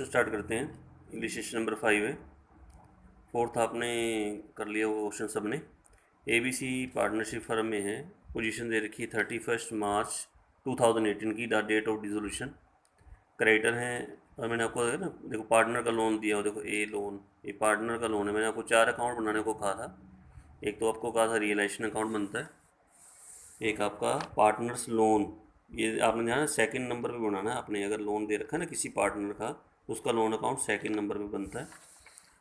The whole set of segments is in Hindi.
स्टार्ट करते हैं। इंग्लिश सेशन नंबर 5 है। फोर्थ आपने कर लिया वो क्वेश्चन सब ने। ABC पार्टनरशिप फर्म में है, पोजीशन दे रखी है 31 मार्च 2018 की, the date of dissolution. Creditor हैं, और मैंने आपको ना देखो पार्टनर का लोन दिया हो, देखो ए लोन, ये पार्टनर का लोन है। मैंने आपको 4 अकाउंट बनाने को कहा था। एक तो आपको कहा था रियलाइजेशन अकाउंट बनता है, एक आपका पार्टनर्स लोन, ये आपने जाना सेकंड नंबर पे बनाना है आपने। अगर लोन दे रखा है ना किसी पार्टनर का, तो उसका लोन अकाउंट सेकंड नंबर पे बनता है।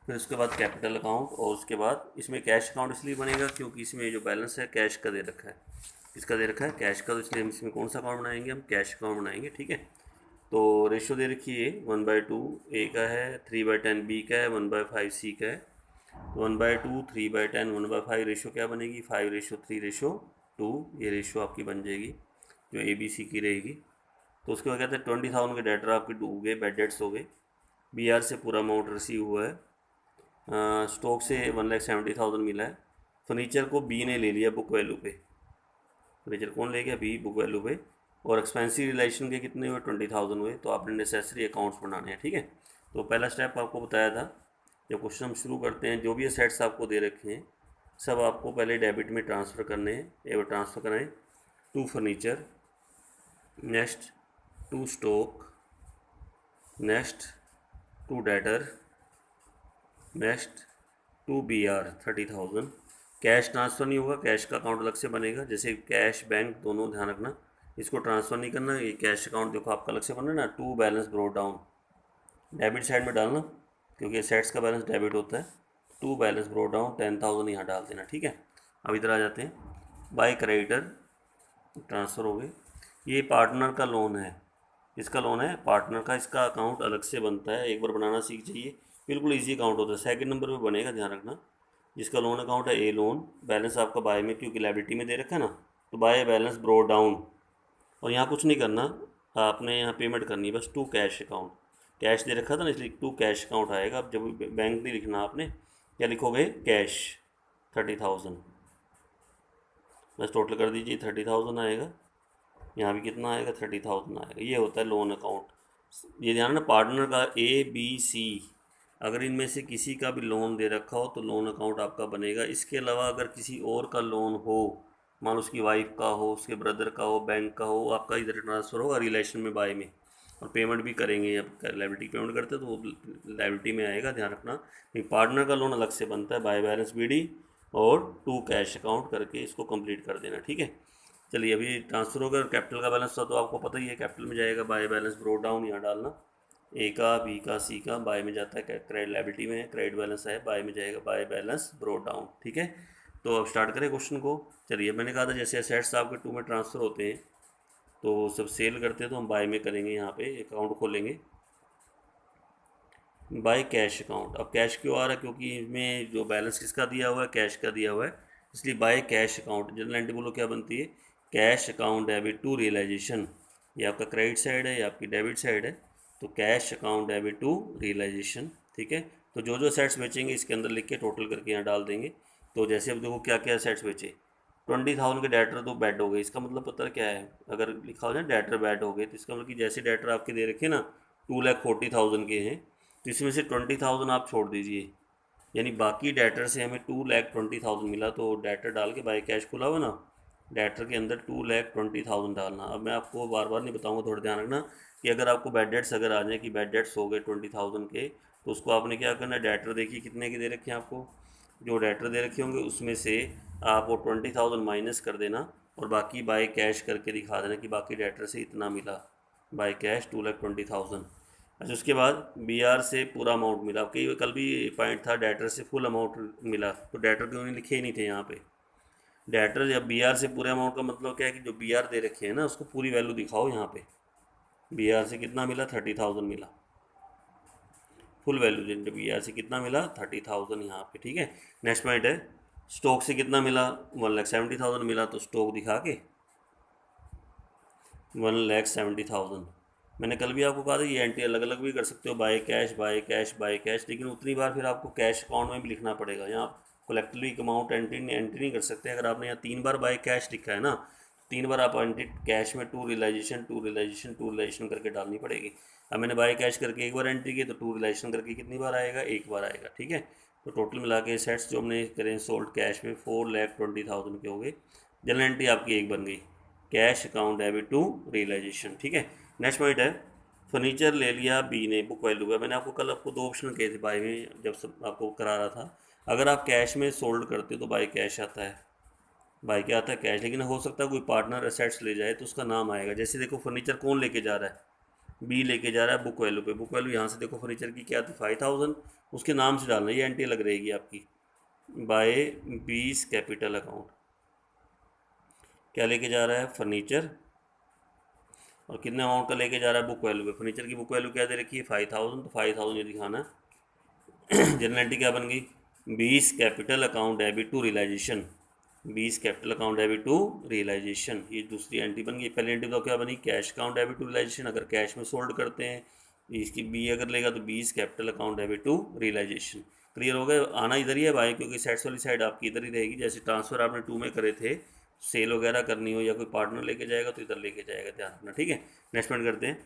फिर उसके बाद कैपिटल अकाउंट, और उसके बाद इसमें कैश अकाउंट इसलिए बनेगा क्योंकि इसमें जो बैलेंस है कैश का दे रखा है। किसका दे रखा है? कैश का। तो इसलिए हम इसमें कौन सा अकाउंट बनाएंगे? हम कैश अकाउंट बनाएंगे, ठीक है। तो रेशो दे रखी है 1/2 ए का है, 3/10 बी का है, 1/5 सी का है। तो 1/2, 3/10, 1/5 रेशो क्या बनेगी? 5:3:2। ये रेशो आपकी बन जाएगी जो ABC की रहेगी। तो उसके बाद कहते हैं 20,000 के डेटर आपके डूब गए, बैड डेट्स हो गए। BR से पूरा अमाउंट रिसीव हुआ है। स्टॉक से 1,70,000 मिला है। फर्नीचर को बी ने ले लिया बुक वैल्यू पे। फर्नीचर कौन ले गया? बी, बुक वैल्यू पे। और एक्सपेंसिव रिलेशन के कितने हुए? 20,000 हुए। तो आपने नेसेसरी अकाउंट्स बनाने हैं, ठीक है। तो पहला स्टेप आपको बताया था, जब क्वेश्चन हम शुरू करते हैं, जो भी असेट्स आपको दे रखे हैं सब आपको पहले डेबिट में ट्रांसफ़र करने हैं। ये ट्रांसफ़र करें to furniture, next to stock, next to debtor, next to BR 30,000। Cash transfer नहीं होगा, कैश का अकाउंट अलग से बनेगा। जैसे कैश बैंक दोनों ध्यान रखना, इसको ट्रांसफ़र नहीं करना। ये कैश अकाउंट देखो आपका अलग से बना ना, to balance brought down, debit side में डालना क्योंकि एसेट्स का बैलेंस डेबिट होता है। टू बैलेंस ब्रोट डाउन 10,000 यहाँ डाल देना, ठीक है। अब इधर आ जाते हैं, बाय क्रेडिटर ट्रांसफ़र हो गए। ये पार्टनर का लोन है, इसका लोन है पार्टनर का, इसका अकाउंट अलग से बनता है। एक बार बनाना सीख जाइए, बिल्कुल इजी अकाउंट होता है। सेकंड नंबर पे बनेगा, ध्यान रखना। जिसका लोन अकाउंट है ए लोन, बैलेंस आपका बाय में, क्योंकि लायबिलिटी में दे रखा है ना, तो बाय बैलेंस ब्रो डाउन। और यहाँ कुछ नहीं करना, आपने यहाँ पेमेंट करनी है बस टू कैश अकाउंट। कैश दे रखा था ना, इसलिए टू कैश अकाउंट आएगा। अब जब बैंक नहीं लिखना आपने, क्या लिखोगे? कैश 30,000, बस टोटल कर दीजिए, 30,000 आएगा। यहाँ भी कितना आएगा? 30,000 आएगा। ये होता है लोन अकाउंट। ये ध्यान ना, पार्टनर का ABC, अगर इनमें से किसी का भी लोन दे रखा हो तो लोन अकाउंट आपका बनेगा। इसके अलावा अगर किसी और का लोन हो, मान लो उसकी वाइफ का हो, उसके ब्रदर का हो, बैंक का हो, आपका इधर ट्रांसफ़र होगा रिलेशन में, बाय में, और पेमेंट भी करेंगे। अब लायबिलिटी पेमेंट करते हैं तो वो लायबिलिटी में आएगा, ध्यान रखना। पार्टनर का लोन अलग से बनता है, बाय बैलेंस BD और टू कैश अकाउंट करके इसको कंप्लीट कर देना, ठीक है। चलिए, अभी ट्रांसफ़र होगा। कैपिटल का बैलेंस था तो आपको पता ही है, कैपिटल में जाएगा बाय बैलेंस ब्रोट डाउन, यहाँ डालना। ए का, बी का, सी का, बाय में जाता है, क्रेडिट लायबिलिटी में है, क्रेडिट बैलेंस है, बाय में जाएगा बाय बैलेंस ब्रोट डाउन, ठीक है। तो अब स्टार्ट करें क्वेश्चन को। चलिए, मैंने कहा था जैसे असेट्स आपके टू में ट्रांसफ़र होते हैं तो सब सेल करते हैं तो हम बाय में करेंगे। यहाँ पे अकाउंट खोलेंगे, बाय कैश अकाउंट। अब कैश क्यों आ रहा है? क्योंकि इसमें जो बैलेंस किसका दिया हुआ है? कैश का दिया हुआ है, इसलिए by cash account. Journal entry बोलो क्या बनती है? Cash account debit to realisation. ये आपका क्रेडिट साइड है, ये आपकी डेबिट साइड है। तो cash account debit to realisation, ठीक है। तो जो जो सेट्स बेचेंगे इसके अंदर लिख के टोटल करके यहाँ डाल देंगे। तो जैसे अब देखो क्या क्या सेट्स बेचे। 20,000 के डेटर तो बैड हो गए, इसका मतलब पता क्या है? अगर लिखा हो जाए डेटर बैड हो गए, तो इसका मतलब कि जैसे डेटर आपके दे रखे ना 2,40,000 के हैं, तो इसमें से 20,000 आप छोड़ दीजिए, यानी बाकी डेटर से हमें 2,20,000 मिला। तो डेटर डाल के बाय कैश खुला हुआ ना, डेटर के अंदर 2,20,000 डालना। अब मैं आपको बार बार नहीं बताऊंगा, थोड़ा ध्यान रखना कि अगर आपको बैड डेट्स अगर आ जाए कि बैड डेट्स हो गए 20,000 के, तो उसको आपने क्या करना है? डेटर देखिए कितने के दे रखे हैं आपको, जो डेटर दे रखे होंगे उसमें से आप वो 20,000 माइनस कर देना, और बाकी बाय कैश करके दिखा देना कि बाकी डेटर से इतना मिला, बाय कैश 2,20,000। अच्छा, उसके बाद BR से पूरा अमाउंट मिला। कई कल भी पॉइंट था डेटर से फुल अमाउंट मिला, तो डेटर क्यों नहीं लिखे ही नहीं थे यहाँ पे? डेटर या BR से पूरे अमाउंट का मतलब क्या है कि जो BR दे रखे हैं ना उसको पूरी वैल्यू दिखाओ यहाँ पे। BR से कितना मिला? 30,000 मिला, फुल वैल्यू। BR से कितना मिला? 30,000 यहाँ पे, ठीक है। नेक्स्ट पॉइंट है, स्टॉक से कितना मिला? 1,70,000 मिला, तो स्टॉक दिखा के 1,70,000। मैंने कल भी आपको कहा था ये एंट्री अलग अलग भी कर सकते हो, by cash, by cash, by cash, लेकिन उतनी बार फिर आपको कैश अकाउंट में भी लिखना पड़ेगा। यहाँ आप कलेक्टिवली अमाउंट एंट्री नहीं कर सकते। अगर आपने यहाँ 3 बार बाय कैश लिखा है ना, 3 बार आप एंट्री कैश में टू रियलाइजेशन करके डालनी पड़ेगी। अब मैंने बाय कैश करके एक बार एंट्री की, तो टू रियलाइजेशन करके कितनी बार आएगा, एक बार आएगा। ठीक है, तो टोटल मिला के सेट्स जो हमने करें सोल्ड कैश में 4,20,000 के हो गए। जनरल एंट्री आपकी एक बन गई, cash account debit to realisation. ठीक है, नेक्स्ट पॉइंट है फर्नीचर ले लिया बी ने, बुक वैल्यू का। मैंने आपको कल आपको 2 ऑप्शन कहे थे बाय में, जब सब आपको करा रहा था। अगर आप कैश में सोल्ड करते हो तो बाय कैश आता है, बाय क्या आता है, कैश। लेकिन हो सकता है कोई पार्टनर असेट्स ले जाए तो उसका नाम आएगा। जैसे देखो फर्नीचर कौन लेके जा रहा है, बी लेके जा रहा है बुक वैल्यू पे। बुक वैल्यू यहाँ से देखो फर्नीचर की क्या थी 5,000, उसके नाम से डालना, ये एंट्री लग रहेगी आपकी बाय बीस कैपिटल अकाउंट। क्या लेके जा रहा है, फर्नीचर, और कितने अमाउंट का लेके जा रहा है, बुक वैल्यू पे। फर्नीचर की बुक वैल्यू क्या दे रखी है, 5,000, तो 5,000 ये दिखाना है। जनरल एंट्री क्या बन गई, 20 capital account debit to realisation, 20 capital account debit to realisation, ये दूसरी एंट्री बन गई। पहली एंट्री तो क्या बनी, cash account debit to realisation, अगर कैश में सोल्ड करते हैं। इसकी बी अगर लेगा तो 20 capital account debit to realisation. Clear हो गया, आना इधर ही है भाई, क्योंकि सेट्स वाली साइड आपकी इधर ही रहेगी। जैसे ट्रांसफ़र आपने 2 में करे थे, सेल वगैरह करनी हो या कोई पार्टनर लेके जाएगा तो इधर लेके जाएगा, ध्यान रखना। ठीक है, नेक्स्ट पॉइंट करते हैं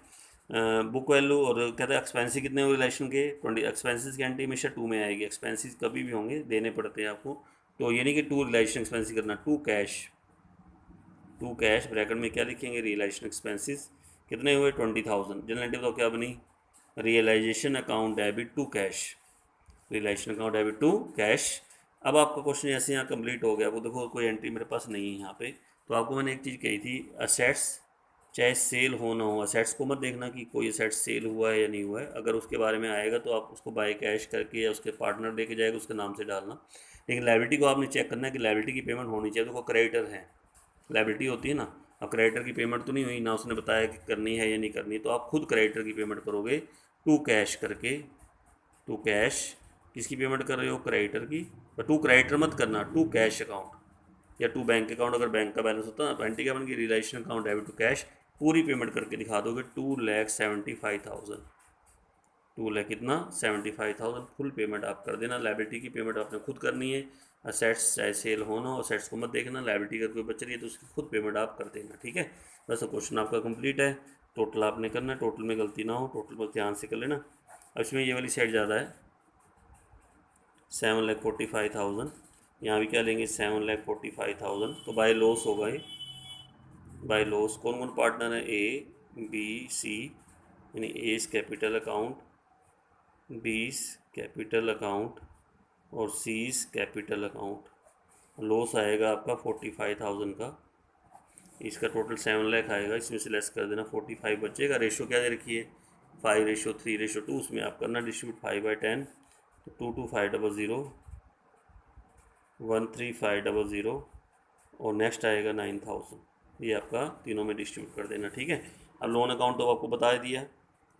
बुक वैल्यू, और कहते हैं एक्सपेंसिस कितने हो रिलेशन के 20। एक्सपेंसिस की एंट्री हमेशा 2 में आएगी, एक्सपेंसिस कभी भी होंगे देने पड़ते हैं आपको। तो ये नहीं कि टू रियलाइजेशन एक्सपेंसिस करना, टू कैश ब्रैकेट में क्या लिखेंगे, रियलाइजेशन एक्सपेंसिस कितने हुए 20,000। जनरल एंट्री तो क्या बनी, realisation account debit to cash, realisation account debit to cash. अब आपका क्वेश्चन ऐसे यहाँ कंप्लीट हो गया। वो देखो कोई एंट्री मेरे पास नहीं है यहाँ पे, तो आपको मैंने एक चीज़ कही थी, असेट्स चाहे सेल हो ना हो, असेट्स को मत देखना कि कोई असेट्स सेल हुआ है या नहीं हुआ है। अगर उसके बारे में आएगा तो आप उसको बाय कैश करके या उसके पार्टनर लेके जाएगा उसके नाम से डालना। लेकिन लायबिलिटी को आपने चेक करना है कि लायबिलिटी की पेमेंट होनी चाहिए। तो वो क्रेडिटर है, लायबिलिटी होती है ना। अब क्रेडिटर की पेमेंट तो नहीं हुई ना, उसने बताया कि करनी है या नहीं करनी, तो आप खुद क्रेडिटर की पेमेंट करोगे टू कैश करके। टू कैश किसकी पेमेंट कर रहे हो, क्रेडिटर की। पर टू क्रेडिटर मत करना, टू कैश अकाउंट या टू बैंक अकाउंट, अगर बैंक का बैलेंस होता है ना। एंट्री क्या बन गई, realisation account debit to cash, पूरी पेमेंट करके दिखा दोगे 2,75,000। 2,00,000 कितना, 75,000 फुल पेमेंट आप कर देना। लाइबिलिटी की पेमेंट आपने खुद करनी है। असेट्स चाहे सेल होना, असेट्स को मत देखना। लाइबिलिटी अगर कोई बच रही है तो उसकी खुद पेमेंट आप कर देना। ठीक है, बस क्वेश्चन आपका कंप्लीट है। टोटल आपने करना है, टोटल में गलती ना हो, टोटल पर ध्यान से कर लेना। अब इसमें ये वाली साइड ज़्यादा है, 7,45,000। यहाँ भी क्या लेंगे, 7,45,000। तो बाय लॉस होगा ये, बाय लॉस कौन कौन पार्टनर है, ए बी सी, यानी एस कैपिटल अकाउंट, बीस कैपिटल अकाउंट और सीज कैपिटल अकाउंट। लॉस आएगा आपका 45,000 का। इसका टोटल 7,00,000 आएगा, इसमें से लेस कर देना 45 बचेगा। रेशो क्या दे रखी है, 5:3:2। उसमें आप करना डिस्ट्रीब्यूट 5/10, तो 22500, 13500 और नेक्स्ट आएगा 9,000। ये आपका तीनों में डिस्ट्रीब्यूट कर देना। ठीक है, अब लोन अकाउंट तो आपको बता दिया,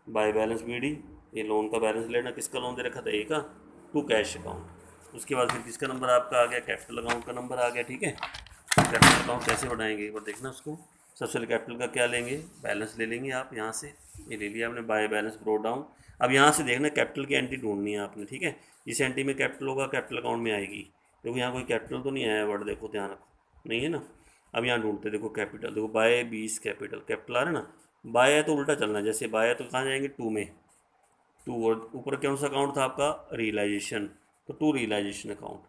बाय बैलेंस बीडी, ये लोन का बैलेंस लेना। किसका लोन दे रखा था, ए का, टू कैश अकाउंट। उसके बाद फिर किसका नंबर आपका आ गया, कैपिटल अकाउंट का नंबर आ गया। ठीक है, कैपिटल अकाउंट कैसे बढ़ाएंगे एक बार देखना उसको। सबसे पहले कैपिटल का क्या लेंगे, बैलेंस ले लेंगे आप यहाँ से, ये ले लिया आपने, बाय बैलेंस ब्रो डाउन। अब यहाँ से देखना कैपिटल की एंट्री ढूंढनी है आपने। ठीक है, जिस एंट्री में कैपिटल होगा कैपिटल अकाउंट में आएगी, क्योंकि यहाँ कोई कैपिटल तो नहीं आया वर्ड, देखो ध्यान रखो, नहीं है ना। अब यहाँ ढूंढते देखो कैपिटल, देखो बाय 20 कैपिटल, कैपिटल आ रहा है ना। बाय है तो उल्टा चलना है, जैसे बाय है तो कहाँ जाएंगे, टू में, टू, और ऊपर कौन सा अकाउंट था आपका, रियलाइजेशन, तो to realisation account,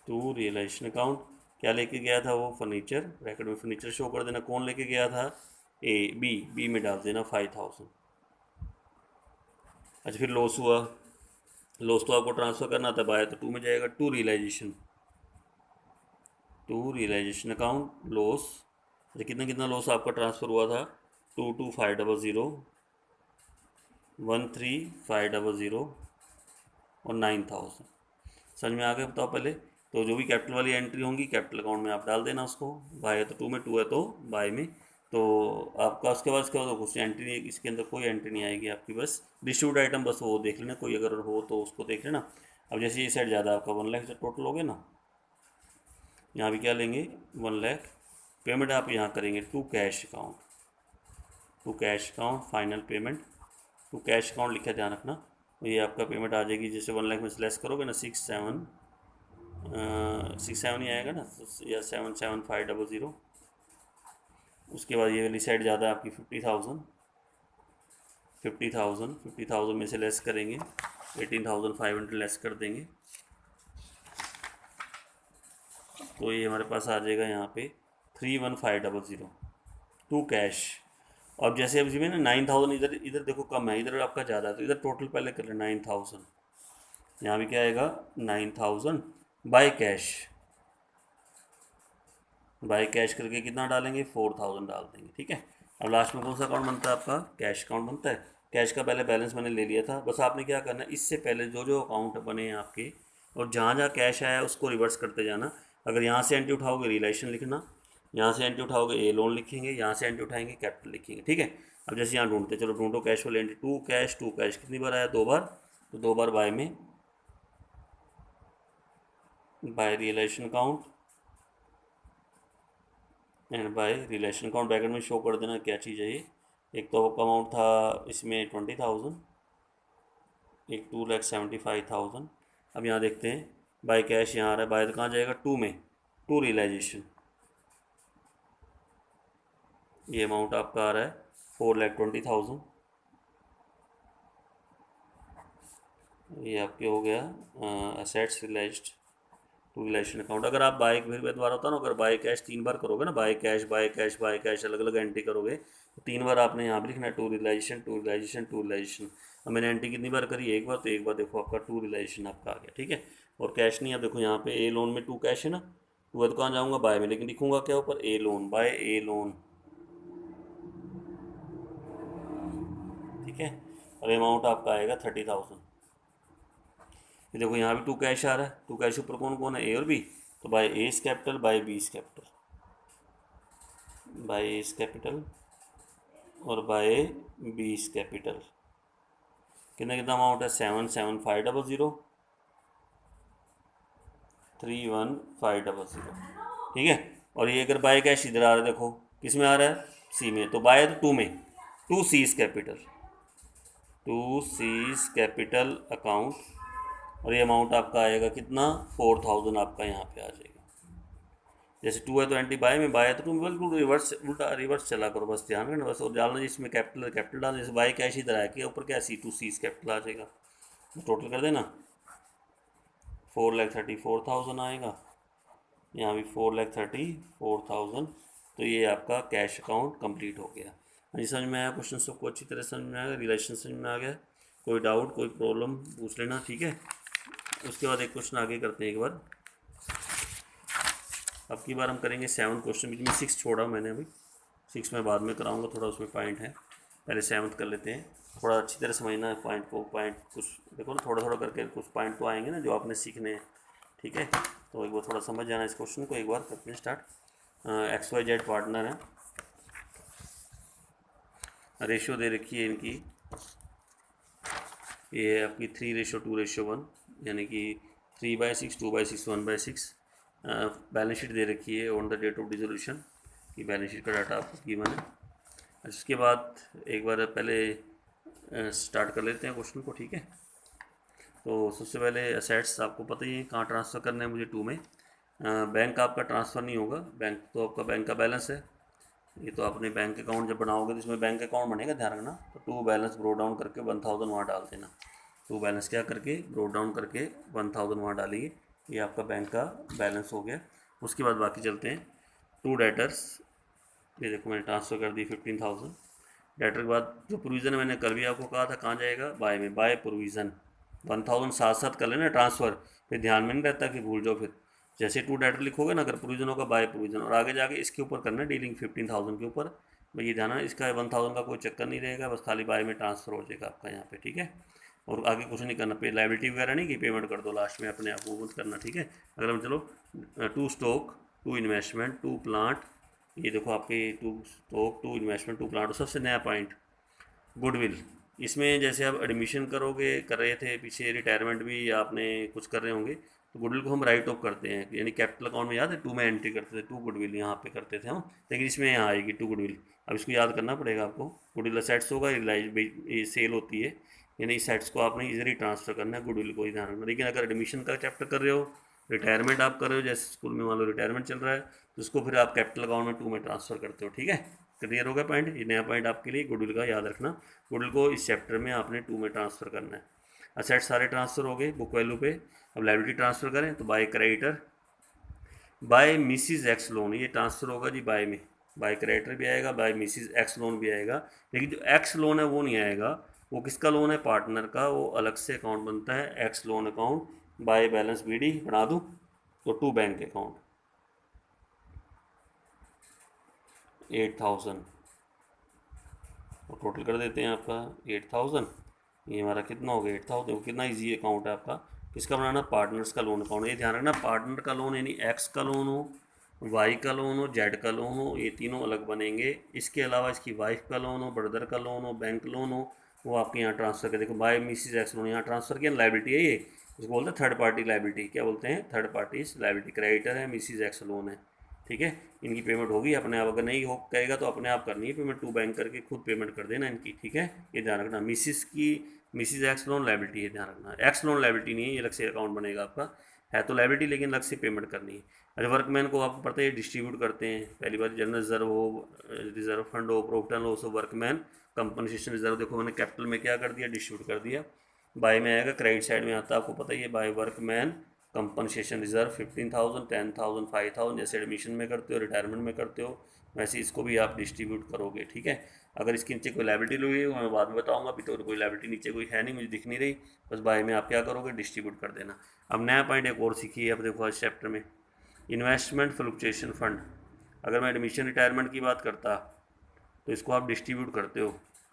to realisation account. क्या लेके गया था वो, फर्नीचर, ब्रैकेट में फर्नीचर शो कर देना। कौन लेके गया था, ए बी में डाल देना 5,000। अच्छा फिर लॉस हुआ, लॉस तो आपको ट्रांसफ़र करना था, बाय तो टू में जाएगा, टू रियलाइजेशन अकाउंट लॉस। अच्छा कितना कितना लॉस आपका ट्रांसफ़र हुआ था, 22500, 13500 और 9,000। समझ में आ गया, बताओ पहले। तो जो भी कैपिटल वाली एंट्री होंगी कैपिटल अकाउंट में आप डाल देना उसको, बाय है तो टू में, टू है तो बाय में। तो आपका उसके बाद कुछ एंट्री नहीं, इसके अंदर कोई एंट्री नहीं आएगी आपकी, बस डिस्ट्रीब्यूट आइटम बस वो देख लेना, कोई अगर हो तो उसको देख लेना। अब जैसे ये साइड ज़्यादा आपका 1,00,000 टोटल हो गया ना, यहाँ भी क्या लेंगे 1,00,000। पेमेंट आप यहाँ करेंगे to cash account, final payment to cash account लिखा, ध्यान रखना। तो ये आपका पेमेंट आ जाएगी, जैसे 1,00,000 में से लेस करोगे ना, 67 ही आएगा ना, या 77500। उसके बाद ये वाली साइड ज़्यादा आपकी 50,000, 50,000 में से लेस करेंगे 18,500 लेस कर देंगे, तो ये हमारे पास आ जाएगा यहाँ पे 31500 टू कैश। अब जैसे अब इसमें ना 9,000 इधर इधर देखो कम है, इधर आपका ज़्यादा है, तो इधर टोटल पहले कर लें 9,000। यहाँ भी क्या आएगा 9,000 बाय कैश। बाय कैश करके कितना डालेंगे 4,000 डाल देंगे, ठीक है। अब लास्ट में कौन सा अकाउंट बनता है आपका, कैश अकाउंट बनता है। कैश का पहले बैलेंस मैंने ले लिया था, बस आपने क्या करना है इससे पहले जो जो अकाउंट बने हैं आपके और जहाँ जहाँ कैश आया उसको रिवर्स करते जाना। अगर यहाँ से एंट्री उठाओगे रिलेशन लिखना, यहाँ से एंट्री उठाओगे ए लोन लिखेंगे, यहाँ से एंट्री उठाएंगे कैपिटल लिखेंगे, ठीक है। अब जैसे यहाँ ढूंढते, चलो ढूंढो कैश वाले एंट्री, टू कैश कितनी बार आया, 2 बार, तो 2 बार बाय में by realisation account and by realisation account bracket में शो कर देना क्या चीज़ है ये। एक तो आपका अमाउंट था इसमें 20,000, एक 2,75,000। अब यहाँ देखते हैं बाय कैश यहाँ आ रहा है, बाय तो कहाँ जाएगा टू में, टू रियलाइजेशन। ये अमाउंट आपका आ रहा है 4,20,000। ये आपके हो गया assets realised to realisation account. अगर आप बाय फिर मैं दोबारा होता ना, अगर बाय कैश 3 बार करोगे ना, by cash by cash by cash अलग अलग एंट्री करोगे तो 3 बार आपने यहाँ भी लिखना है to realisation to realisation to realisation. अब मैंने एंट्री कितनी बार करी, एक बार, तो एक बार देखो आपका टू रियलाइजेशन आपका आ गया, ठीक है। और कैश नहीं, अब देखो यहाँ पे ए लोन में टू कैश है ना, टू है तो कहाँ जाऊँगा बाय में, लेकिन लिखूंगा क्या ऊपर ए लोन, बाय ए लोन, ठीक है। और अमाउंट आपका आएगा 30,000। ये देखो यहाँ भी टू कैश आ रहा है, टू कैश ऊपर कौन कौन है ए और बी, तो by A is capital by B is capital, by A is capital और बाय बी इज कैपिटल। कितना कितना अमाउंट है 77500 31500, ठीक है। और ये अगर बाय कैश इधर आ रहा है, देखो किस में आ रहा है सी में, तो बाय तो टू में, to C is capital, to C is capital account. और ये अमाउंट आपका आएगा कितना 4,000 आपका यहाँ पे आ जाएगा। जैसे टू है तो एंटी बाय में, बाय है तो टू में, बिल्कुल रिवर्स उल्टा रिवर्स चला करो, बस ध्यान रखना बस। और डालना जिसमें कैपिटल कैपिटल डालना, जैसे बाय कैश इधर आया कि ऊपर क्या सी टू सी कैपिटल आ जाएगा, टोटल कर देना 4,34,000 आएगा, यहाँ भी 4,34,000। तो ये आपका कैश अकाउंट कंप्लीट हो गया। जी समझ में आया, क्वेश्चन सबको अच्छी तरह समझ में आया, रिलेशन समझ में आ गया, कोई डाउट कोई प्रॉब्लम पूछ लेना, ठीक है। उसके बाद एक क्वेश्चन आगे करते हैं एक बार, अब की बार हम करेंगे 7 क्वेश्चन, बीच में 6 छोड़ा मैंने अभी, 6 में बाद में कराऊंगा, थोड़ा उसमें पॉइंट है, पहले 7 कर लेते हैं। थोड़ा अच्छी तरह समझना है पॉइंट को, पॉइंट कुछ देखो ना, थोड़ा थोड़ा करके कुछ पॉइंट तो आएंगे ना जो आपने सीखने हैं, ठीक है। तो एक बार थोड़ा समझ जाना इस क्वेश्चन को, एक बार करते हैं स्टार्ट। XYZ पार्टनर है, रेशियो दे रखी है इनकी, ये है आपकी 3:2:1, यानी कि 3/6 2/6 1/6। बैलेंस शीट दे रखी है on the date of dissolution की, बैलेंस शीट का डाटा आपको गिवन है। उसके बाद एक बार पहले स्टार्ट कर लेते हैं क्वेश्चन को, ठीक है। तो सबसे पहले असेट्स आपको पता ही है कहाँ ट्रांसफ़र करना है मुझे, टू में। बैंक आपका ट्रांसफ़र नहीं होगा, बैंक तो आपका बैंक का बैलेंस है, ये तो अपने बैंक अकाउंट जब बनाओगे तो इसमें बैंक अकाउंट बनेगा, ध्यान रखना। तो टू बैलेंस ब्रो डाउन करके 1,000 वहाँ डाल देना, टू बैलेंस क्या करके ब्रो डाउन करके 1,000 वहाँ डालिए, ये आपका बैंक का बैलेंस हो गया। उसके बाद बाकी चलते हैं, टू डेटर्स, ये देखो मैंने ट्रांसफ़र कर दी 15,000। डेटर के बाद जो प्रोविज़न है मैंने कल भी आपको कहा था कहाँ जाएगा, बाय में, बाय प्रोविज़न 1,000 साथ साथ कर लेना ट्रांसफ़र, फिर ध्यान में नहीं रहता कि भूल जाओ, फिर जैसे टू डेटर लिखोगे ना, अगर प्रोविज़न होगा बाय प्रोविज़न, और आगे जाके इसके ऊपर करना है डीलिंग 15,000 के ऊपर, भाई ये ध्यान है, इसका 1,000 का कोई चक्कर नहीं रहेगा, बस खाली बाय में ट्रांसफ़र हो जाएगा आपका यहाँ पे, ठीक है। और आगे कुछ नहीं करना, पे लाइबिलिटी वगैरह नहीं कि पेमेंट कर दो लास्ट में अपने आप को मत करना, ठीक है। अगर हम चलो to stock to investment to plant, ये देखो आपके to stock to investment to plant, सबसे नया पॉइंट गुडविल। इसमें जैसे आप एडमिशन करोगे, कर रहे थे पीछे, रिटायरमेंट भी आपने कुछ कर रहे होंगे, तो गुडविल को हम राइट ऑफ करते हैं, यानी कैपिटल अकाउंट में याद है टू में एंट्री करते थे, टू गुडविल यहाँ पे करते थे हम, लेकिन इसमें यहाँ आएगी टू गुडविल। अब इसको याद करना पड़ेगा आपको, गुडविल असेट्स होगा, ये सेल होती है, यानी सेट्स को आपने इजीली ट्रांसफर करना है, गुडविल को ही ध्यान रखना। लेकिन अगर एडमिशन का चैप्टर कर रहे हो रिटायरमेंट आप कर रहे हो, जैसे स्कूल में मान लो रिटायरमेंट चल रहा है, तो उसको फिर आप कैपिटल अकाउंट में 2 में ट्रांसफ़र करते हो। ठीक है, क्लियर होगा पॉइंट। ये नया पॉइंट आपके लिए गुडविल का याद रखना। गुडविल को इस चैप्टर में आपने 2 में ट्रांसफ़र करना है। असेट सारे ट्रांसफ़र हो गए बुक वैल्यू पे। अब लायबिलिटी ट्रांसफ़र करें तो by creditor by Mrs X loan, ये ट्रांसफ़र होगा जी बाय में। बाय क्रेडिटर भी आएगा, बाय मिसिज एक्स लोन भी आएगा, लेकिन जो एक्स लोन है वो नहीं आएगा। वो किसका लोन है? पार्टनर का। वो अलग से अकाउंट बनता है, X loan account. By balance BD बना दूँ तो टू बैंक अकाउंट 8000 और टोटल कर देते हैं आपका 8000। ये हमारा कितना हो गया 8000। कितना इजी अकाउंट है आपका। किसका बनाना? पार्टनर्स का लोन अकाउंट। ये ध्यान रखना, पार्टनर का लोन यानी एक्स का लोन हो, वाई का लोन हो, जेड का लोन हो, ये तीनों अलग बनेंगे। इसके अलावा इसकी वाइफ का लोन हो, ब्रदर का लोन हो, बैंक लोन हो, वो आपके यहाँ ट्रांसफ़र कर। देखो बाय मिसिज एक्स लोन यहाँ ट्रांसफ़र किया, लाइबिलिटी है ये। इसको बोलते हैं थर्ड पार्टी लाइबिलिटी। क्या बोलते हैं? Third party liability. क्रेडिटर है, मिसिज एक्स लोन है। ठीक है, इनकी पेमेंट होगी अपने आप। अगर नहीं हो कहेगा तो अपने आप करनी है पेमेंट, टू बैंक करके खुद पेमेंट कर देना इनकी। ठीक है, ये ध्यान रखना। मिसिस एक्स लोन लाइबिलिटी है, ध्यान रखना। एक्स लोन लाइबिलिटी नहीं है, ये अलग से अकाउंट बनेगा आपका। है तो लाइबिलिटी लेकिन अलग से पेमेंट करनी है। अरे वर्कमैन को आपको पता है डिस्ट्रीब्यूट करते हैं। पहली बार जनरल रिजर्व हो, रिजर्व फंड हो, प्रॉफिट एंड लॉस हो, वर्कमैन कंपनसेशन रिजर्व। देखो मैंने कैपिटल में क्या कर दिया? डिस्ट्रीब्यूट कर दिया। बाय में आएगा, क्रेडिट साइड में आता है, आपको पता ही है। बाय वर्कमैन कंपनसेशन रिजर्व 15,000, 10,000, 5,000, जैसे एडमिशन में करते हो, रिटायरमेंट में करते हो, वैसे इसको भी आप डिस्ट्रीब्यूट करोगे। ठीक है, अगर इसके नीचे कोई लाइबिलिटी ली हुई है मैं बाद में बताऊंगा। अभी तो कोई लाइबिलिटी नीचे कोई है नहीं, मुझे दिख नहीं रही। बस बाय में आप क्या करोगे? डिस्ट्रीब्यूट कर देना। अब नया पॉइंट एक और सीखिए अब देखो फर्स्ट चैप्टर में, इन्वेस्टमेंट फ्लक्चुएशन फंड। अगर मैं एडमिशन रिटायरमेंट की बात करता तो इसको आप डिस्ट्रीब्यूट करते हो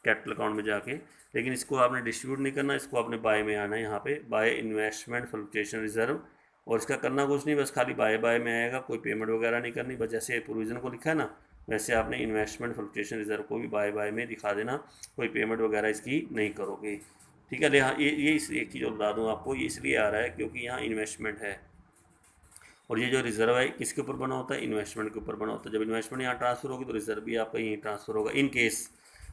कैपिटल अकाउंट में जाके, लेकिन इसको आपने डिस्ट्रीब्यूट नहीं करना, इसको आपने बाय में आना है। यहाँ पे बाय इन्वेस्टमेंट फ्लक्चुएशन रिजर्व, और इसका करना कुछ नहीं, बस खाली बाय बाय में आएगा, कोई पेमेंट वगैरह नहीं करनी। बस जैसे प्रोविज़न को लिखा है ना, वैसे आपने इन्वेस्टमेंट फ्लक्चुएशन रिजर्व को भी बाय बाय में दिखा देना, कोई पेमेंट वगैरह इसकी नहीं करोगे। ठीक है, हाँ ये इस एक चीज़ और बता दूँ आपको, ये इसलिए आ रहा है क्योंकि यहाँ इन्वेस्टमेंट है, और ये जो रिजर्व है किसके ऊपर बना होता है? इन्वेस्टमेंट के ऊपर बना होता है। जब इन्वेस्टमेंट यहाँ ट्रांसफर होगी तो रिजर्व भी आपका यहीं ट्रांसफर होगा। इन केस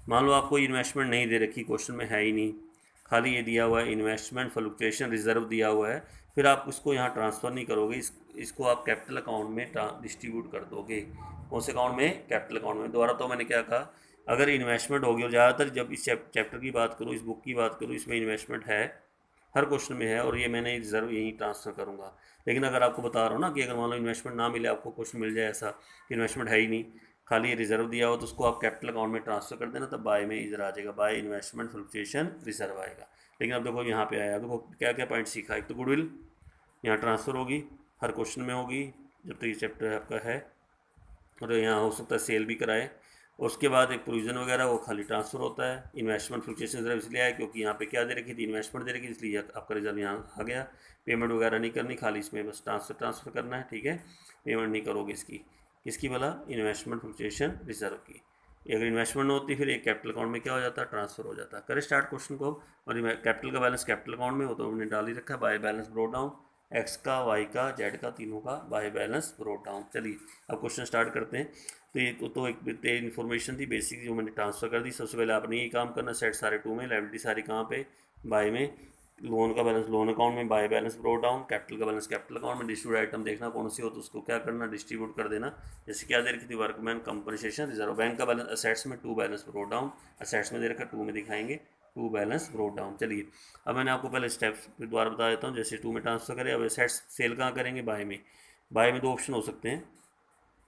मान लो आपको इन्वेस्टमेंट नहीं दे रखी, क्वेश्चन में है ही नहीं, खाली ये दिया हुआ है इन्वेस्टमेंट फ्लक्चुएशन रिजर्व दिया हुआ है, फिर आप उसको यहाँ ट्रांसफ़र नहीं करोगे, इसको आप कैपिटल अकाउंट में डिस्ट्रीब्यूट कर दोगे। कौन से अकाउंट में? कैपिटल अकाउंट में। दोबारा तो मैंने क्या कहा, अगर इन्वेस्टमेंट होगी, और ज़्यादातर जब इस चैप्टर की बात करूँ, इस बुक की बात करूँ, इसमें इन्वेस्टमेंट है, हर क्वेश्चन में है, और ये मैंने रिजर्व यहीं ट्रांसफ़र करूँगा। लेकिन अगर आपको बता रहा हूँ ना कि अगर मान लो इन्वेस्टमेंट ना मिले, आपको क्वेश्चन मिल जाए ऐसा कि इन्वेस्टमेंट है ही नहीं, खाली रिजर्व दिया हो, तो उसको आप कैपिटल अकाउंट में ट्रांसफ़र कर देना, तब बाय में इधर आ जाएगा, बाय इन्वेस्टमेंट फ्लक्चुएशन रिजर्व आएगा। लेकिन अब देखो यहाँ पे आया, देखो क्या क्या पॉइंट सीखा। एक तो गुडविल यहाँ ट्रांसफ़र होगी, हर क्वेश्चन में होगी जब तक ये चैप्टर आपका है, और यहाँ हो सकता है सेल भी कराए। उसके बाद एक प्रोविज़न वगैरह वो खाली ट्रांसफ़र होता है। इन्वेस्टमेंट फ्लक्चुएशन रिजर्व इसलिए आया क्योंकि यहाँ पे क्या दे रखी थी? इन्वेस्टमेंट दे रखी, इसलिए आपका रिजर्व यहाँ आ गया। पेमेंट वगैरह नहीं करनी, खाली इसमें बस ट्रांसफ़र करना है। ठीक है, पेमेंट नहीं करोगे इसकी, किसकी भला? इन्वेस्टमेंट फ्लक्चुएशन रिजर्व की। अगर इन्वेस्टमेंट न होती फिर एक कैपिटल अकाउंट में क्या हो जाता है? ट्रांसफ़र हो जाता है। करें स्टार्ट क्वेश्चन को। और कैपिटल का बैलेंस कैपिटल अकाउंट में हो तो हमने डाल ही रखा है, by balance brought down, x का, वाई का, जेड का, तीनों का बाय बैलेंस ब्रोट डाउन। चलिए अब क्वेश्चन स्टार्ट करते हैं। तो ये तो एक इन्फॉर्मेशन थी बेसिक जो मैंने ट्रांसफ़र कर दी। सबसे पहले आपने ये काम करना, सेट सारे 2 में, लायबिलिटी सारी कहाँ पे? बाय में। लोन का बैलेंस लोन अकाउंट में, by balance brought down. Capital का बैलेंस कैपिटल अकाउंट में। डिस्ट्रीब्यूट आइटम देखना कौन सी हो तो उसको क्या करना? डिस्ट्रीब्यूट कर देना। जैसे क्या दे रखी थी? Workman compensation reserve. बैंक का बैलेंस असेट्स में 2 बैलेंस ब्रोट डाउन, असेट्स में दे रखा 2 में दिखाएंगे 2 बैलेंस ब्रोट डाउन। चलिए अब मैंने आपको पहले स्टेप्स द्वारा बता देता हूँ। जैसे 2 में ट्रांसफर करें, अब असेट्स सेल कहाँ करेंगे? बाय में। बाय में 2 ऑप्शन हो सकते हैं,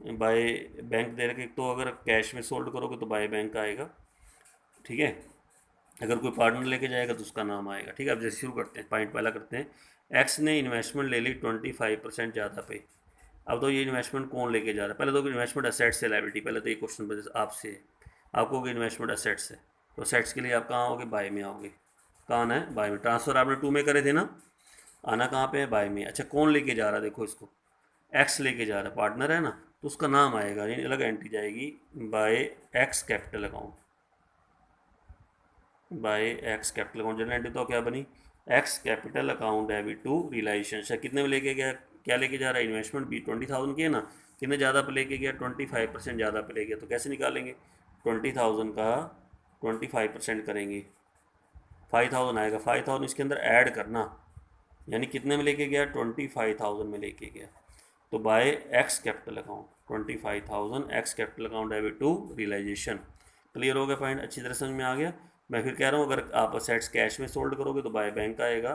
बाय बैंक दे रखे, तो अगर कैश में सोल्ड करोगे तो बाय बैंक आएगा। ठीक है, अगर कोई पार्टनर लेके जाएगा तो उसका नाम आएगा। ठीक है, अब जैसे शुरू करते हैं, पॉइंट पहला करते हैं। एक्स ने इन्वेस्टमेंट ले ली 25% ज़्यादा पे। अब तो ये इन्वेस्टमेंट कौन लेके जा रहा है? पहले तो इन्वेस्टमेंट असेट्स से लायबिलिटी, पहले तो ये क्वेश्चन आपसे है, आपको होगी इन्वेस्टमेंट असेट्स है, तो असेट्स के लिए आप कहाँ आओगे? बाय में आओगे। कहाँ आना है? बाय में। ट्रांसफ़र आपने 2 में करे थे ना, आना कहाँ पे है? बाय में। अच्छा कौन लेके जा रहा है? देखो इसको एक्स लेके जा रहा है, पार्टनर है ना, तो उसका नाम आएगा, यानी अलग एंट्री जाएगी, by X capital account. By X capital account journal entry तो क्या बनी? X capital account debit to रिलायंस। कितने में लेके गया? क्या लेके जा रहा है? इन्वेस्टमेंट भी 20,000 की है ना, कितने ज़्यादा पे लेके गया? 25% ज़्यादा पे ले गया। तो कैसे निकालेंगे? 20,000 का 25% करेंगे, 5,000 आएगा। 5,000 इसके अंदर ऐड करना, यानी कितने में लेके गया, 25,000 में लेके गया। तो by X capital account 25,000 X capital account debit to realisation. Clear हो गया पॉइंट, अच्छी तरह समझ में आ गया। मैं फिर कह रहा हूँ अगर आप असेट्स कैश में सोल्ड करोगे तो बाय बैंक आएगा,